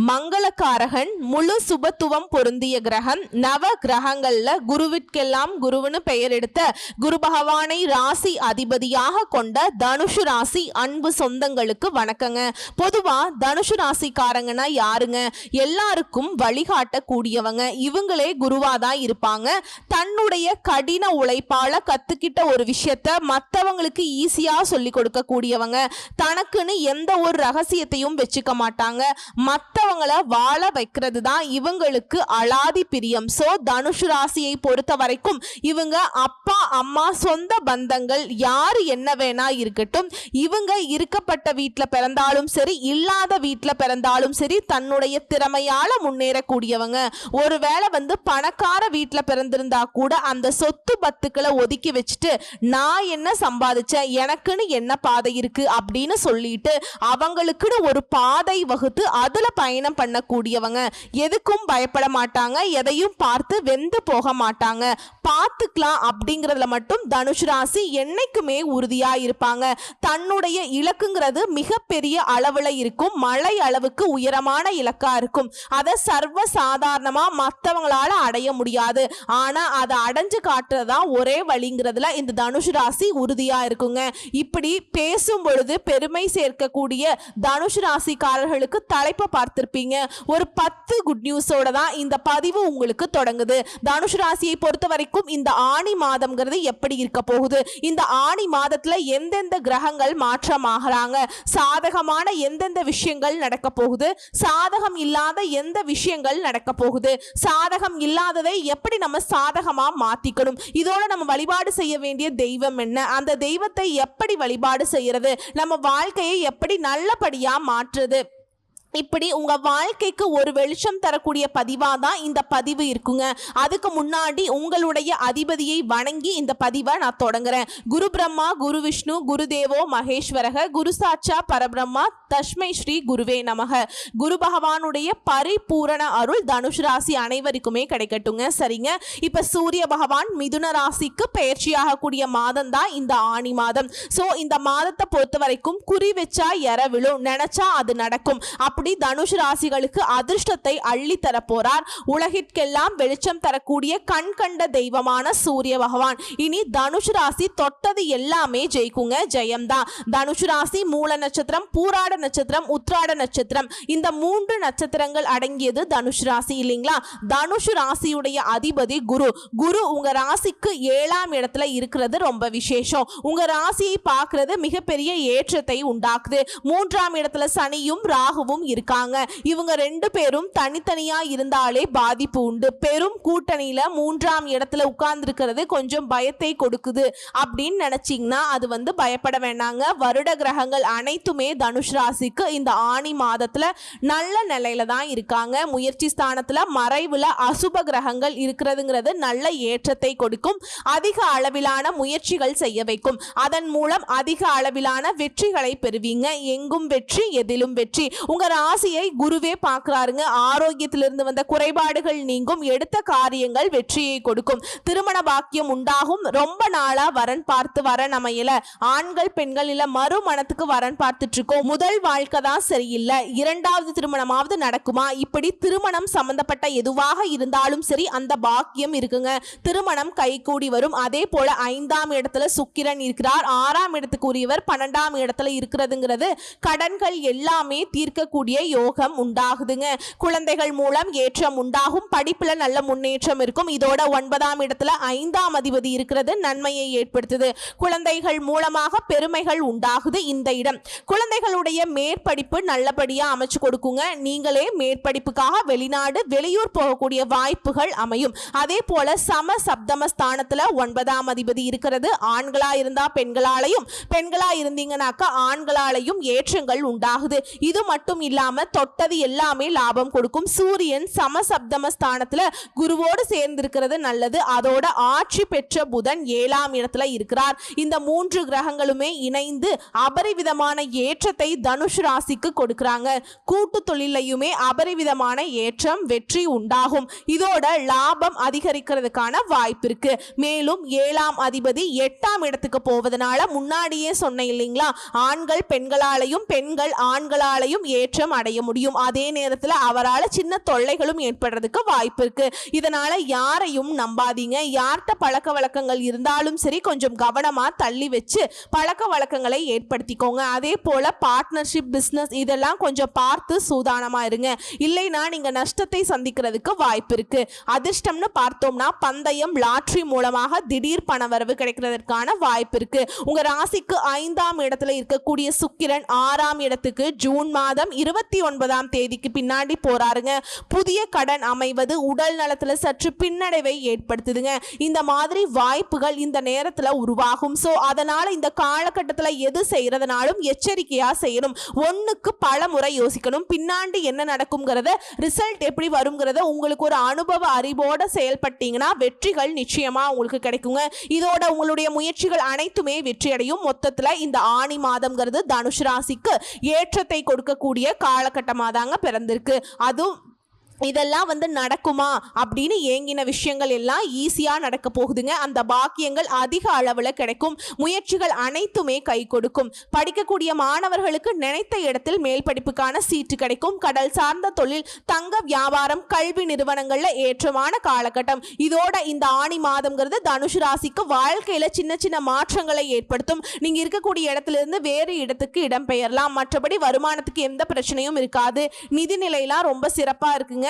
மங்களகாரகன், முழு சுபத்துவம் பொருந்திய கிரகம், நவ கிரகங்கள்ல குருவிற்கெல்லாம் குருவுன்னு பெயர் எடுத்த குரு பகவானை ராசி அதிபதியாக கொண்ட தனுஷு ராசி அன்பு சொந்தங்களுக்கு வணக்கங்க. பொதுவா தனுஷு ராசிக்காரங்கன்னா யாருங்க? எல்லாருக்கும் வழிகாட்டக்கூடியவங்க. இவங்களே குருவாதான் இருப்பாங்க. தன்னுடைய கடின உழைப்பால கத்துக்கிட்ட ஒரு விஷயத்த மற்றவங்களுக்கு ஈஸியா சொல்லி கொடுக்க கூடியவங்க. தனக்குன்னு எந்த ஒரு ரகசியத்தையும் வச்சுக்க மாட்டாங்க. மற்றவங்களை வாழ வைக்கிறது தான் இவங்களுக்கு அலாதி பிரியம். சோ தனுஷு ராசியை பொறுத்த வரைக்கும் இவங்க அப்பா அம்மா சொந்த பந்தங்கள் யாரு என்ன வேணா இருக்கட்டும், இவங்க இருக்கப்பட்ட வீட்டில் பிறந்தாலும் சரி இல்லாத வீட்டில் பிறந்தாலும் சரி தன்னுடைய திறமையால முன்னேறக்கூடியவங்க. ஒருவேளை பணக்கார வீட்டில் பிறந்திருந்தா கூட அந்த சொத்து பத்துக்களை ஒதுக்கி வச்சுட்டு நான் என்ன சம்பாதிச்சேன், எனக்குன்னு என்ன பாதை இருக்கு அப்படின்னு சொல்லிட்டு அவங்களுக்குன்னு ஒரு பாதை வகுத்து அதுல பயணம் பண்ணக்கூடியவங்க. எதுக்கும் பயப்பட மாட்டாங்க, எதையும் பார்த்து வெந்து போக மாட்டாங்க. பார்த்துக்கலாம் அப்படிங்கிறதுல மட்டும் தனுஷ் ராசி என்னைக்குமே உறுதியா இருப்பாங்க. தன்னுடைய இலக்குங்கிறது மிகப்பெரிய அளவுல இருக்கும், மலை அளவுக்கு உயரமான இலக்கா இருக்கும். அதை சர்வ சாதாரணமா மற்றவங்களால அடைய முடியாது. ஆனா அதை அடைஞ்சு காட்டுறதா ஒரே வழிங்கிறதுல இந்த தனுஷ் ராசி உறுதியா இருக்குங்க. இப்படி பேசும் பொழுது பெருமை சேர்க்கக்கூடிய தனுஷ் ராசிக்காரர்களுக்கு தலைப்பை பார்த்திருப்பீங்க. ஒரு 10 குட் நியூஸோட தான் இந்த பதிவு உங்களுக்கு தொடங்குது. தனுஷ் ராசியை பொறுத்த வரைக்கும் இந்த ஆணி மாதம்ங்கிறது எப்படி இருக்க போகுது, இந்த ஆணி மாதத்துல எந்தெந்த கிரகங்கள் மாற்றமாகறாங்க, சாதகமான எந்தெந்த விஷயங்கள் நடக்க போகுது, சாதகம் இல்லாத எந்த விஷயங்கள் நடக்க போகுது, சாதகம் இல்லாததை எப்படி நம்ம சாதகமா மாத்திக்கணும், இதோட நம்ம வழிபாடு செய்ய வேண்டிய தெய்வம் என்ன, அந்த தெய்வத்தை எப்படி வழிபாடு செய்யறது, நம்ம வாழ்க்கையை எப்படி நல்லபடியா மாற்றுறது, இப்படி உங்க வாழ்க்கைக்கு ஒரு வெளிச்சம் தரக்கூடிய பதிவா தான் இந்த பதிவு இருக்குங்க. அதுக்கு முன்னாடி உங்களுடைய அதிபதியை வணங்கி இந்த பதிவை நான் தொடங்குறேன். குரு பிரம்மா குரு விஷ்ணு குரு தேவோ மகேஸ்வரக குரு சாட்சா பரபிரம்மா தஸ்மை ஸ்ரீ குருவே நமக. குரு பகவானுடைய பரிபூரண அருள் தனுஷ் ராசி அனைவருக்குமே கிடைக்கட்டுங்க. சரிங்க, இப்ப சூரிய பகவான் மிதுன ராசிக்கு பயிற்சியாக கூடிய மாதம் தான் இந்த ஆணி மாதம். சோ இந்த மாதத்தை பொறுத்த வரைக்கும் குறி வச்சா எற விழும், நினைச்சா அது நடக்கும். அப்படி தனுஷ் ராசிகளுக்கு அதிர்ஷ்டத்தை அள்ளி தர போறார். உலகிற்கெல்லாம் வெளிச்சம் தரக்கூடிய கண் கண்ட தெய்வமான சூரிய பகவான். இனி தனுஷ் ராசி தொட்டது எல்லாமே ஜெயிக்குங்க, ஜெயம்தான். தனுஷ் ராசி மூல நட்சத்திரம், பூராட நட்சத்திரம், உத்ராட நட்சத்திரம், இந்த 3 நட்சத்திரங்கள் அடங்கியது தனுஷ் ராசி இல்லைங்களா? தனுஷ் ராசியுடைய அதிபதி குரு. குரு உங்க ராசிக்கு 7ஆம் இடத்துல இருக்கிறது ரொம்ப விசேஷம். உங்க ராசியை பார்க்கிறது மிகப்பெரிய ஏற்றத்தை உண்டாக்குது. 3ஆம் இடத்துல சனியும் ராகுவும் இருக்காங்க. இவங்க 2 பேரும் தனித்தனியா இருந்தாலே பாதிப்பு உண்டு. பெரும் கூட்டணியில 3ஆம் இடத்துல உட்கார்ந்து இருக்கிறது கொஞ்சம் பயத்தை கொடுக்குது அப்படின்னு நினைச்சீங்கன்னா அது பயப்பட வேண்டாங்க. வருட கிரகங்கள் அனைத்துமே தனுஷ் ராசிக்கு இந்த ஆணி மாதத்துல நல்ல நிலையில தான் இருக்காங்க. முயற்சி ஸ்தானத்துல மறைவுல அசுப கிரகங்கள் இருக்கிறதுங்கிறது நல்ல ஏற்றத்தை கொடுக்கும். அதிக அளவிலான முயற்சிகள் செய்ய வைக்கும். அதன் மூலம் அதிக அளவிலான வெற்றிகளை பெறுவீங்க. எங்கும் வெற்றி, எதிலும் வெற்றி. உங்க ராசியை குருவே பார்க்கிறாருங்க. ஆரோக்கியத்திலிருந்து வந்த குறைபாடுகள் நீங்கும். எடுத்த காரியங்கள் வெற்றியை கொடுக்கும். திருமண பாக்கியம் உண்டாகும். ரொம்ப நாளா வரன் பார்த்து வரன் அமையல, ஆண்கள் பெண்கள் இல்ல மறுமணத்துக்கு வரன் பார்த்துட்டு இருக்கோம், முதல் வாழ்க்கை தான் சரியில்லை, 2வது திருமணமாவது நடக்குமா, இப்படி திருமணம் சம்பந்தப்பட்ட எதுவாக இருந்தாலும் சரி அந்த பாக்கியம் இருக்குங்க. திருமணம் கைகூடி வரும். அதே போல 5ஆம் இடத்துல சுக்கிரன் இருக்கிறார். 6ஆம் இடத்துக்கு உரியவர் 12ஆம் இடத்துல இருக்கிறதுங்கிறது கடன்கள் எல்லாமே தீர்க்கக்கூடிய யோகம் உண்டாகுதுங்க. குழந்தைகள் மூலம் ஏற்றம் உண்டாகும். படிப்புல நல்ல முன்னேற்றம் இருக்கும். இதோட 9ஆம் இடத்துல 5ஆம் அதிபதி இருக்கிறது நன்மையை ஏற்படுத்துது. குழந்தைகள் மூலமாக பெருமைகள் உண்டாகுது. இந்த இடம் குழந்தைகளுடைய மேற்படிப்பு நல்லபடியா அமைச்சு கொடுக்குங்க. நீங்களே மேற்படிப்புக்காக வெளிநாடு வெளியூர் போகக்கூடிய வாய்ப்புகள் அமையும். அதே போல சம சப்தம ஸ்தானத்துல 9ஆம் அதிபதி இருக்கிறது. ஆண்களா இருந்தா பெண்களாலையும், பெண்களா இருந்தீங்கன்னாக்கா ஆண்களாலையும் ஏற்றங்கள் உண்டாகுது. இது மட்டும் இல்லாம தொட்டது எல்லாமே லாபம் கொடுக்கும். சூரியன் சமசப்தம ஸ்தானத்துல குருவோடு சேர்ந்து இருக்கிறது நல்லது. அதோட ஆட்சி பெற்ற புதன் 7ஆம் இடத்துல இருக்கிறார். இந்த 3 கிரகங்களுமே இணைந்து அபரிவிதமான ஏற்றத்தை தனுஷ் ராசிக்கு கொடுக்கிறாங்க. கூட்டு தொழிலையுமே அபரிவிதமான ஏற்றம் வெற்றி உண்டாகும். இதோட லாபம் அதிகரிக்கிறதுக்கான வாய்ப்பு இருக்கு. மேலும் 7ஆம் அதிபதி 8ஆம் இடத்துக்கு போவதனால முன்னாடியே சொன்ன இல்லைங்களா, ஆண்கள் பெண்களாலையும் பெண்கள் ஆண்களாலையும் ஏற்றம் முன்னேற்றம் அடைய முடியும். அதே நேரத்துல அவரால் சின்ன தொல்லைகளும் ஏற்படுறதுக்கு வாய்ப்பு இருக்கு. இதனால யாரையும் நம்பாதீங்க. யார்கிட்ட பழக்க வழக்கங்கள் இருந்தாலும் சரி கொஞ்சம் கவனமா தள்ளி வச்சு பழக்க வழக்கங்களை ஏற்படுத்திக்கோங்க. அதே போல பார்ட்னர்ஷிப், பிசினஸ் இதெல்லாம் கொஞ்சம் பார்த்து சூதானமா இருங்க. இல்லைனா நீங்க நஷ்டத்தை சந்திக்கிறதுக்கு வாய்ப்பு இருக்கு. அதிர்ஷ்டம்னு பார்த்தோம்னா பந்தயம், லாட்டரி மூலமாக திடீர் பணவரவு கிடைக்கிறதுக்கான வாய்ப்பு இருக்கு. உங்க ராசிக்கு 5ஆம் இடத்துல இருக்கக்கூடிய சுக்கிரன் 6ஆம் இடத்துக்கு ஜூன் மாதம் 29ஆம் தேதிக்கு பின்னாடி போறாருங்க. புதிய கடன் அமைவது உடல் நலத்துல சற்று பின்னடைவை ஏற்படுத்துதுங்க. இந்த மாதிரி வாய்ப்புகள் இந்த நேரத்துல உருவாகும். சோ அதனால இந்த காலகட்டத்துல எது செய்யறதுனாலும் எச்சரிக்கையா செய்யணும். ஒண்ணுக்கு பல முறை யோசிக்கணும். பின்னாடி என்ன நடக்கும்ங்கிறத, ரிசல்ட் எப்படி வரும்ங்கிறத உங்களுக்கு ஒரு அனுபவ அறிவோட செயல்பட்டீங்கன்னா வெற்றிகள் நிச்சயமா உங்களுக்கு கிடைக்குங்க. இதோட உங்களுடைய முயற்சிகள் அனைத்துமே வெற்றி அடையும். மொத்தத்துல இந்த ஆனி மாதம்ங்கிறது தனுஷ் ராசிக்கு ஏற்றத்தை கொடுக்கக்கூடிய காலகட்டமாக தாங்க பிறந்திருக்கு. அதுவும் இதெல்லாம் நடக்குமா அப்படின்னு ஏங்கின விஷயங்கள் எல்லாம் ஈஸியா நடக்க போகுதுங்க. அந்த பாக்கியங்கள் அதிக அளவுல கிடைக்கும். முயற்சிகள் அனைத்துமே கை கொடுக்கும். படிக்கக்கூடிய மாணவர்களுக்கு நினைத்த இடத்தில் மேல் படிப்புக்கான சீட்டு கிடைக்கும். கடல் சார்ந்த தொழில், தங்க வியாபாரம், கல்வி நிறுவனங்கள்ல ஏற்றமான காலகட்டம். இதோட இந்த ஆனி மாதம்ங்கிறது தனுஷ் ராசிக்கு வாழ்க்கையில சின்ன சின்ன மாற்றங்களை ஏற்படுத்தும். நீங்க இருக்கக்கூடிய இடத்துல இருந்து வேறு இடத்துக்கு இடம் பெயரலாம். மற்றபடி வருமானத்துக்கு எந்த பிரச்சனையும் இருக்காது. நிதி நிலையெல்லாம் ரொம்ப சிறப்பா இருக்குங்க.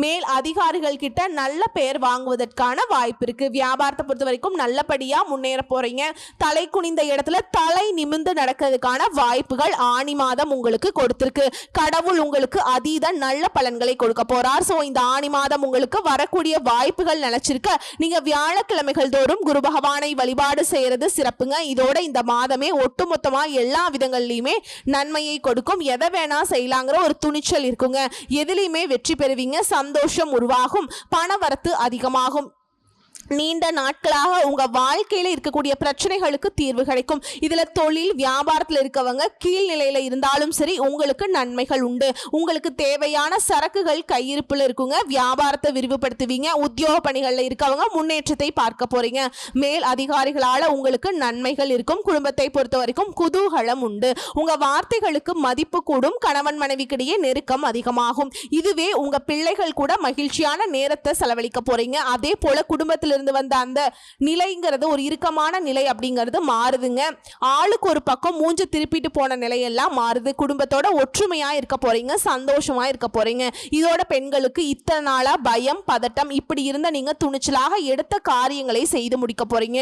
மேல் அதிகாரிகள் கிட்ட நல்ல பெயர் வாங்குவதற்கான வாய்ப்பு இருக்கு. வியாபாரத்தை பொறுத்த வரைக்கும் நல்லபடியா முன்னேற போறீங்க. தலை குனிந்த இடத்துல தலை நிமிர்ந்து நடக்கிறதுக்கான வாய்ப்புகள் ஆனி மாதம் உங்களுக்கு கொடுத்திருக்கு. கடவுள் உங்களுக்கு அதீத நல்ல பலன்களை கொடுக்க போறார். சோ இந்த ஆனி மாதம் உங்களுக்கு வரக்கூடிய வாய்ப்புகள் நினைச்சிருக்க நீங்க வியாழக்கிழமைகள் தோறும் குரு பகவானை வழிபாடு செய்யறது சிறப்புங்க. இதோட இந்த மாதமே ஒட்டுமொத்தமா எல்லா விதங்கள்லயுமே நன்மையை கொடுக்கும். எதை வேணா செய்யலாங்கிற ஒரு துணிச்சல் இருக்குங்க. எதிலையுமே வெற்றி பெறுவீங்க. சந்தோஷம் உருவாகும். பணவரத்து அதிகமாகும். நீண்ட நாட்களாக உங்க வாழ்க்கையில இருக்கக்கூடிய பிரச்சனைகளுக்கு தீர்வு கிடைக்கும். இதுல தொழில் வியாபாரத்தில் இருக்கவங்க கீழ்நிலையில இருந்தாலும் சரி உங்களுக்கு நன்மைகள் உண்டு. உங்களுக்கு தேவையான சரக்குகள் கையிருப்புல இருக்குங்க. வியாபாரத்தை விரிவுபடுத்துவீங்க. உத்தியோக பணிகள்ல இருக்கவங்க முன்னேற்றத்தை பார்க்க போறீங்க. மேல் அதிகாரிகளால உங்களுக்கு நன்மைகள் இருக்கும். குடும்பத்தை பொறுத்த வரைக்கும் குதூகலம் உண்டு. உங்க வார்த்தைகளுக்கு மதிப்பு கூடும். கணவன் மனைவிக்கிடையே நெருக்கம் அதிகமாகும். இதுவே உங்க பிள்ளைகள் கூட மகிழ்ச்சியான நேரத்தை செலவழிக்க போறீங்க. அதே போல குடும்பத்தில் இருந்து வந்த அந்த நிலைங்கிறது ஒரு இறுக்கமான நிலை அப்படிங்கிறது மாறுதுங்க. ஆளுக்கு ஒரு பக்கம் மூஞ்ச திருப்பிட்டு போன நிலையெல்லாம் மாறுது. குடும்பத்தோட ஒற்றுமையா இருக்க போறீங்க. சந்தோஷமா இருக்க போறீங்க. இதோட பெண்களுக்கு இத்தனை நாளா பயம், பதட்டம் இப்படி இருந்த நீங்க துணிச்சலாக எடுத்த காரியங்களை செய்து முடிக்க போறீங்க.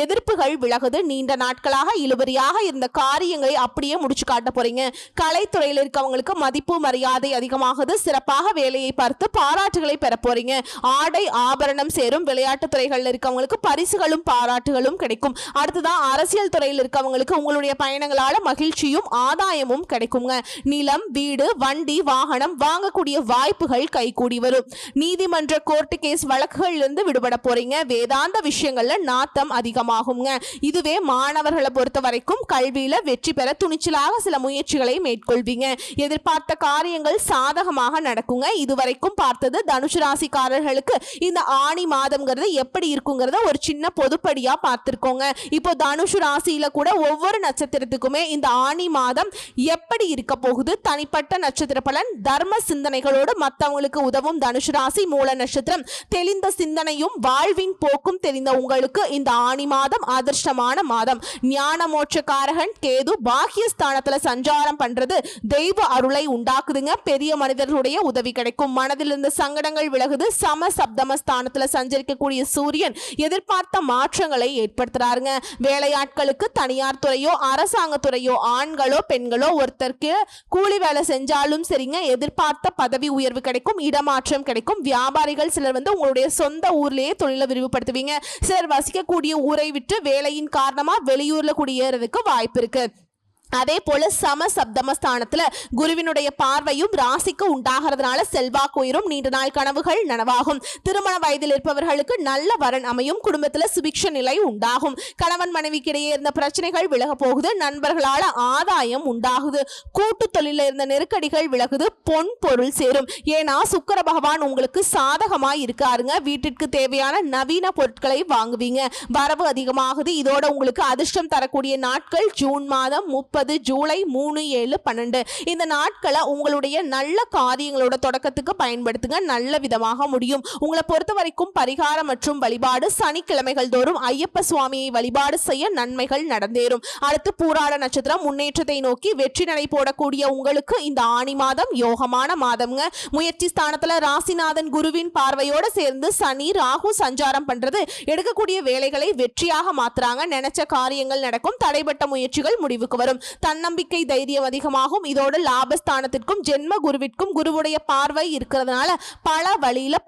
எதிர்ப்புகள் விலகுது. நீண்ட நாட்களாக இழுபறியாக இருந்த காரியங்களை அப்படியே முடிச்சு காட்ட போறீங்க. கலைத்துறையில் இருக்கவங்களுக்கு மதிப்பு மரியாதை அதிகமாகுது. சிறப்பாக வேலையை பார்த்து பாராட்டுகளை பெற போறீங்க. ஆடை ஆபரணம் சேரும். விளையாட்டு துறைகளில் இருக்கவங்களுக்கு பரிசுகளும் பாராட்டுகளும் கிடைக்கும். அடுத்ததான் அரசியல் துறையில் இருக்கவங்களுக்கு உங்களுடைய பயணங்களால மகிழ்ச்சியும் ஆதாயமும் கிடைக்குங்க. நிலம், வீடு, வண்டி, வாகனம் வாங்கக்கூடிய வாய்ப்புகள் கைகூடி வரும். நீதிமன்ற கோர்ட்டு கேஸ் வழக்குகள் இருந்து விடுபட போறீங்க. வேதாந்த விஷயங்கள்ல நாட்டம் அதிகமாகுங்க. இதுவே மாணவர்களை பொறுத்த வரைக்கும் கல்வியில வெற்றி பெற துணிச்சலாக சில முயற்சிகளை மேற்கொள்வீங்க. எதிர்பார்த்த காரியங்கள் சாதகமாக நடக்குங்க. இதுவரைக்கும் பார்த்தது தனுசு ராசிக்காரர்களுக்கு இந்த ஆனி மாதம்ங்கிறது எப்படி இருக்குங்கிறத ஒரு சின்ன பொதுப்படியா பார்த்திருக்கோங்க. இப்போ தனுஷ் ராசியில கூட ஒவ்வொரு நட்சத்திரத்துக்குமே இந்த ஆனி மாதம் எப்படி இருக்க போகுது, தனிப்பட்ட நட்சத்திர பலன், தர்ம சிந்தனைகளோடு மற்றவங்களுக்கு உதவும் தனுஷ் ராசி மூல நட்சத்திரம், தெளிந்த சிந்தனையும் வாழ்வின் போக்கும் தெரிந்த உங்களுக்கு இந்த ஆனி மாதம் அதிர்ஷ்டமான மாதம். ஞான மோட்சக்காரகன் கேது பாக்கியஸ்தானத்துல சஞ்சாரம் பண்றது தெய்வ அருளை உண்டாக்குதுங்க. பெரிய மனிதர்களுடைய உதவி கிடைக்கும். மனதில் இருந்த சங்கடங்கள் விலகுது. சம சப்தம ஸ்தானத்துல சஞ்சரிக்கக்கூடிய சூரியன் எதிர்பார்த்த மாற்றங்களை ஏற்படுத்துறாருங்க. வேலையாட்களுக்கு தனியார் துறையோ அரசாங்க துறையோ ஆண்களோ பெண்களோ ஒருத்தருக்கு கூலி வேலை செஞ்சாலும் சரிங்க எதிர்பார்த்த பதவி உயர்வு கிடைக்கும். இடமாற்றம் கிடைக்கும். வியாபாரிகள் சிலர் உங்களுடைய சொந்த ஊர்லயே தொழிலை விரிவுபடுத்துவீங்க. சிலர் வசிக்கக்கூடிய ஊரை விட்டு வேலையின் காரணமா வெளியூர்ல குடியேறதுக்கு வாய்ப்பு இருக்கு. அதே போல சம சப்தமஸ்தானத்துல குருவினுடைய பார்வையும் ராசிக்கு உண்டாகிறதுனால செல்வாக்கு உயரும். நீண்ட நாள் கனவுகள் நனவாகும். திருமண வயதில் இருப்பவர்களுக்கு நல்ல வரன் அமையும். குடும்பத்துல சுபிக்ஷ நிலை உண்டாகும். கணவன் மனைவிக்கு இடையே இருந்த பிரச்சனைகள் விலக போகுது. நண்பர்களால ஆதாயம் உண்டாகுது. கூட்டு தொழில இருந்த நெருக்கடிகள் விலகுது. பொன் பொருள் சேரும். ஏன்னா சுக்கிர பகவான் உங்களுக்கு சாதகமாய் இருக்காருங்க. வீட்டிற்கு தேவையான நவீன பொருட்களை வாங்குவீங்க. வரவு அதிகமாகுது. இதோட உங்களுக்கு அதிர்ஷ்டம் தரக்கூடிய நாட்கள் ஜூன் மாதம் 30 ஜூலை 3 7 12 இந்த நாட்களை உங்களுடைய நல்ல காரியங்களோட தொடக்கத்துக்கு பயன்படுத்துங்க. நல்ல விதமாக முடியும். உங்களை பொறுத்த வரைக்கும் பரிகாரம் மற்றும் வழிபாடு சனிக்கிழமைகள் தோறும் ஐயப்ப சுவாமியை வழிபாடு செய்ய நன்மைகள் நடந்தேறும். அடுத்து பூராட நட்சத்திரம் முன்னேற்றத்தை நோக்கி வெற்றி நடை போடக்கூடிய உங்களுக்கு இந்த ஆணி மாதம் யோகமான மாதம்ங்க. முயற்சி ஸ்தானத்துல ராசிநாதன் குருவின் பார்வையோட சேர்ந்து சனி ராகு சஞ்சாரம் பண்றது எடுக்கக்கூடிய வேலைகளை வெற்றியாக மாத்துறாங்க. நினைச்ச காரியங்கள் நடக்கும். தடைபட்ட முயற்சிகள் முடிவுக்கு வரும். தன்னம்பிக்கை தைரியம் அதிகமாகும். இதோட லாபஸ்தானத்திற்கும் ஜென்ம குருவிற்கும் குருவுடைய பார்வை இருக்கிறதுனால பல வழியில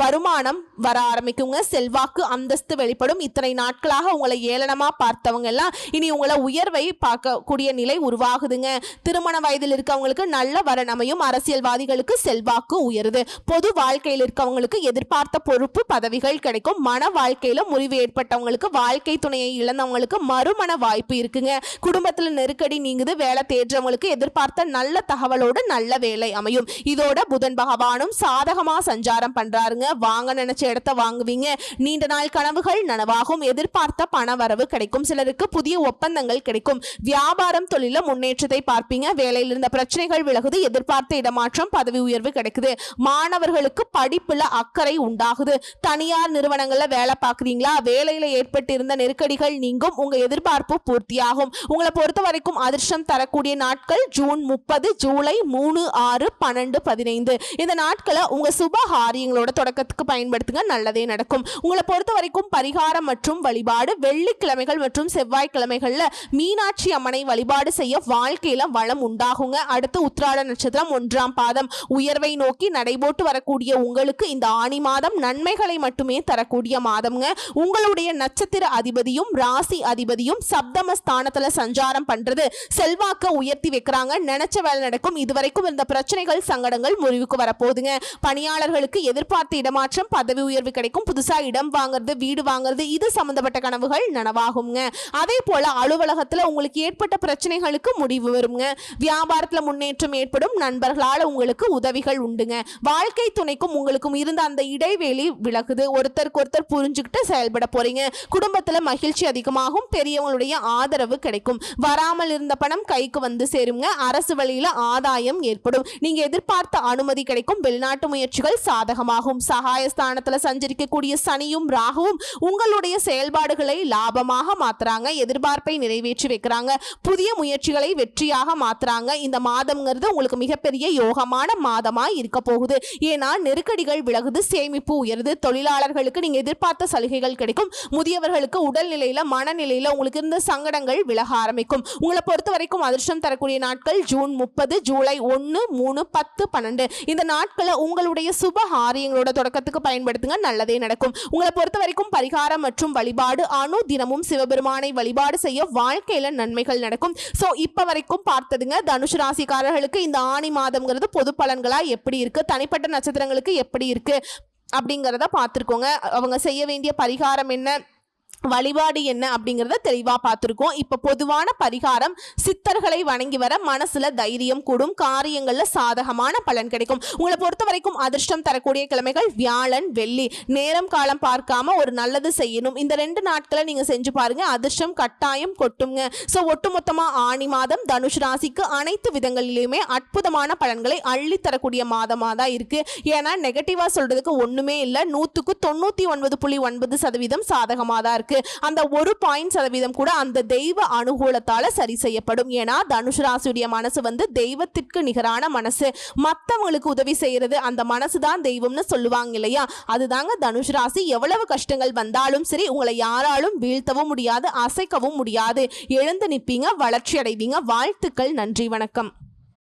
வருமானம் வர ஆரம்பிக்குங்க. செல்வாக்கு அந்தஸ்து வெளிப்படும். இத்தனை நாட்களாக உங்களை ஏளனமா பார்த்தவங்க எல்லாம் இனி உங்களை உயர்வை பார்க்கக்கூடிய நிலை உருவாகுதுங்க. திருமண வயதில் இருக்கவங்களுக்கு நல்ல வரன் அமையும். அரசியல்வாதிகளுக்கு செல்வாக்கு உயருது. பொது வாழ்க்கையில் இருக்கவங்களுக்கு எதிர்பார்த்த பொறுப்பு பதவிகள் கிடைக்கும். மன வாழ்க்கையில முறிவு ஏற்பட்டவங்களுக்கு வாழ்க்கை துணையை இழந்தவங்களுக்கு மறுமண வாய்ப்பு இருக்குங்க. குடும்பத்துல நெருக்கடி நீங்குது. வேலை தேடுறவங்களுக்கு எதிர்பார்த்த நல்ல தகவலோடு நல்ல வேலை அமையும். இதோட புதன் பகவானும் சாதகமா சஞ்சாரம் பண்றாருங்க. வாங்க நினைச்ச இடத்தை வாங்குவீங்க. நீண்ட நாள் கனவுகள் நனவாகும். எதிர்பார்த்த பண வரவு கிடைக்கும். சிலருக்கு புதிய ஒப்பந்தங்கள் கிடைக்கும். வியாபாரம் தொழில முன்னேற்றத்தை பார்ப்பீங்க. வேலையில் இருந்த பிரச்சனைகள் விலகுது. எதிர்பார்த்த இடமாற்றம் பதவி உயர்வு கிடைக்குது. மாணவர்களுக்கு படிப்புல அக்கறை உண்டாகுது. தனியார் நிறுவனங்கள்ல வேலை பார்க்குறீங்களா? வேலையில ஏற்பட்டு இருந்த நெருக்கடிகள் நீங்கும். உங்க எதிர்பார்ப்பு பூர்த்தியாகும். உங்களை பொறுத்த வரைக்கும் அதிர்ஷ்டம் தரக்கூடிய நாட்கள் ஜூன் 30 ஜூலை 3 6 12 15 இந்த நாட்களை உங்க சுபகாரியங்களோட தொடக்கத்துக்கு பயன்படுத்துங்க. நல்லதே நடக்கும். உங்களை பொறுத்த வரைக்கும் பரிகாரம் மற்றும் வழிபாடு வெள்ளிக்கிழமைகள் மற்றும் செவ்வாய்க்கிழமைகள்ல மீனாட்சி அம்மனை வழிபாடு செய்ய வாழ்க்கையில வளம் உண்டாகுங்க. அடுத்து உத்திராட நட்சத்திரம் 1ஆம் பாதம் உயர்வை நோக்கி நடைபோட்டு வரக்கூடிய உங்களுக்கு இந்த ஆணி மாதம் நன்மைகளை மட்டுமே தரக்கூடிய மாதம்ங்க. உங்களுடைய நட்சத்திர அதிபதியும் ராசி அதிபதியும் சப்தம ஸ்தானத்துல சஞ்சாரம் பண்றது செல்வாக்க உயர்த்தி வைக்கிறாங்க. நினைச்ச வேலை நடக்கும். இதுவரைக்கும் இருந்த பிரச்சனைகள் சங்கடங்கள் முறிவுக்கு வரப்போகுதுங்க. பணியாளர்களுக்கு எதிர்பார்த்த இடமாற்றம் பதவி உயர்வு கிடைக்கும். புதுசா இடம் வாங்குறது வீடு வாங்குறது இது சம்பந்தப்பட்ட கனவுகள் நனவாகுங்க. அதே போல அலுவலகத்துல உங்களுக்கு ஏற்பட்ட பிரச்சனைகளுக்கு முடிவு வருங்க. வியாபாரத்துல முன்னேற்றம் ஏற்படும். நண்பர்களால் உங்களுக்கு உதவிகள் உண்டுங்க. வாழ்க்கை துணைக்கும் உங்களுக்கும் இருந்த அந்த இடைவெளி விலகுது. ஒருத்தருக்கு ஒருத்தர் புரிஞ்சுக்கிட்டு செயல்பட போறீங்க. குடும்பத்துல மகிழ்ச்சி அதிகமாகும். பெரியவங்களுடைய ஆதரவு கிடைக்கும். வராமல் இருந்த பணம் கைக்கு வந்து சேருங்க. அரசு வழியில ஆதாயம் ஏற்படும். நீங்க எதிர்பார்த்த அனுமதி கிடைக்கும். வெளிநாட்டு முயற்சிகள் சாதகமாகும். சகாயஸ்தானத்துல சஞ்சரிக்கக்கூடிய சனியும் ராகுவும் உங்களுடைய செயல்பாடுகளை லாபமாக மாத்துறாங்க. எதிர்பார்ப்பை நிறைவேற்றி வைக்கிறாங்க. புதிய முயற்சிகளை வெற்றியாக மாத்துறாங்க. இந்த மாதம்ங்கிறது உங்களுக்கு மிகப்பெரிய யோகமான மாதமா இருக்க போகுது. ஏன்னா நெருக்கடிகள் விலகுது. சேமிப்பு உயருது. தொழிலாளர்களுக்கு நீங்க எதிர்பார்த்த சலுகைகள் கிடைக்கும். முதியவர்களுக்கு உடல்நிலையில மனநிலையில உங்களுக்கு இருந்த சங்கடங்கள் விலக ஆரம்பிக்கும். உங்களை பொறுத்த வரைக்கும் அதிர்ஷ்டம் தரக்கூடிய நாட்கள் ஜூன் 30 ஜூலை 1 3 10 12 இந்த நாட்களை உங்களுடைய சுபகாரியங்களோட தொடக்கத்துக்கு பயன்படுத்துங்க. நல்லதே நடக்கும். உங்களை பொறுத்த வரைக்கும் பரிகாரம் மற்றும் வழிபாடு அணு தினமும் சிவபெருமானை வழிபாடு செய்ய வாழ்க்கையில நன்மைகள் நடக்கும். சோ இப்ப வரைக்கும் பார்த்ததுங்க தனுசு ராசிக்காரர்களுக்கு இந்த ஆணி மாதம்ங்கிறது பொது பலன்களா எப்படி இருக்கு, தனிப்பட்ட நட்சத்திரங்களுக்கு எப்படி இருக்கு அப்படிங்கிறத பார்த்துருக்கோங்க. அவங்க செய்ய வேண்டிய பரிகாரம் என்ன, வழிபாடு என்ன அப்படிங்கறத தெளிவா பார்த்திருக்கோம். இப்ப பொதுவான பரிகாரம் சித்தர்களை வணங்கி வர மனசுல தைரியம் கூடும். காரியங்கள்ல சாதகமான பலன் கிடைக்கும். உங்களை பொறுத்த வரைக்கும் அதிர்ஷ்டம் தரக்கூடிய கிழமைகள் வியாழன் வெள்ளி. நேரம் காலம் பார்க்காம ஒரு நல்லது செய்யணும். இந்த 2 நாட்களை நீங்க செஞ்சு பாருங்க. அதிர்ஷ்டம் கட்டாயம் கொட்டுங்க. சோ ஒட்டுமொத்தமா ஆணி மாதம் தனுஷ் ராசிக்கு அனைத்து விதங்களிலுமே அற்புதமான பலன்களை அள்ளி தரக்கூடிய மாதமா தான் இருக்கு. ஏன்னா நெகட்டிவா சொல்றதுக்கு ஒண்ணுமே இல்லை. 100க்கு 99.9% சாதகமா தான் இருக்கு. அந்த 1% கூட அந்த தெய்வ அனுகூலத்தால சரி செய்யப்படும். ஏன்னா தனுஷ் ராசியுடைய மனசு தெய்வத்திற்கு நிகரான மனசு. மற்றவங்களுக்கு உதவி செய்யறது அந்த மனசுதான் தெய்வம்னு சொல்லுவாங்க இல்லையா? அதுதாங்க தனுஷ் ராசி. எவ்வளவு கஷ்டங்கள் வந்தாலும் சரி உங்களை யாராலும் வீழ்த்தவும் முடியாது, அசைக்கவும் முடியாது. எழுந்து நிற்பீங்க, வளர்ச்சி அடைவீங்க. வாழ்த்துக்கள். நன்றி, வணக்கம்.